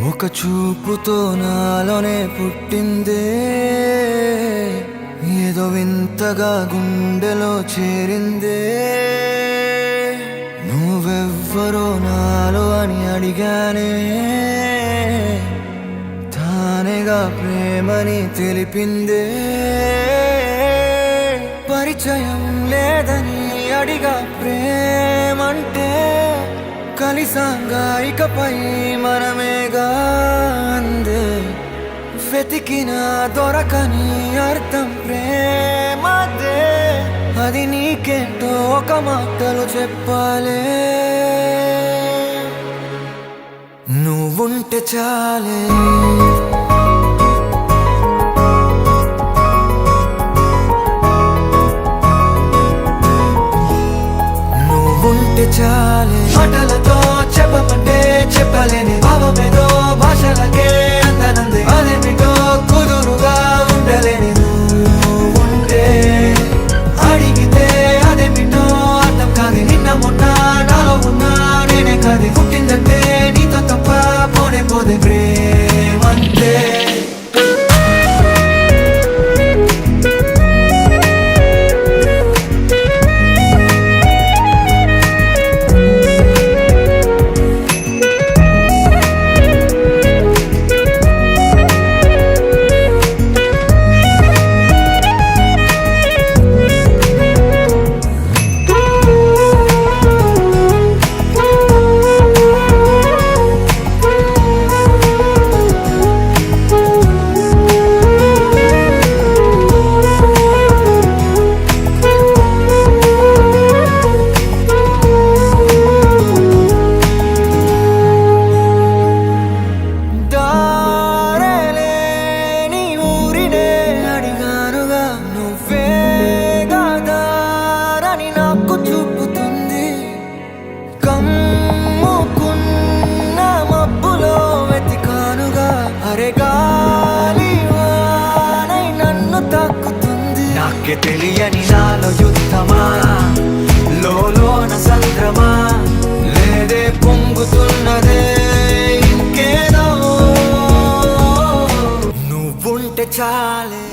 ఒక చూపుతో నాలోనే పుట్టిందే, ఏదో వింతగా గుండెలో చేరిందే. నువ్వెవ్వరో నాలో అని అడిగానే, తానేగా ప్రేమని తెలిపిందే. పరిచయం లేదని అడిగా ప్రేమంటే, కలిసాంగా ఇకపై మనమేగా అందే. వెతికిన దొరకని అర్థం ప్రేమదే, అది నీకేంటో ఒక మాటలో చెప్పాలే. నువ్వుంటే చాలే, నువ్వుంటే చాలే. మాటలతో చెప్పమంటే చెప్పలేని భావమేదో భాషలకే అందనంది. అదేమిటో కుదురుగా ఉండలేని నువ్వుంటే, అడిగితే అదేమిటో అర్థం కాదు. నిన్న మొన్న నాలో ఉన్నా నేనే కాదు. పుట్టిందంటే నీతో తప్ప పోనే పోదే ప్రేమంతే. నాకే తెలియని నాలో యుద్ధమా, లోన సంద్రమా, లేదే పొంగుతున్నదే ఇంకేదో. నువ్వుంటే చాలు.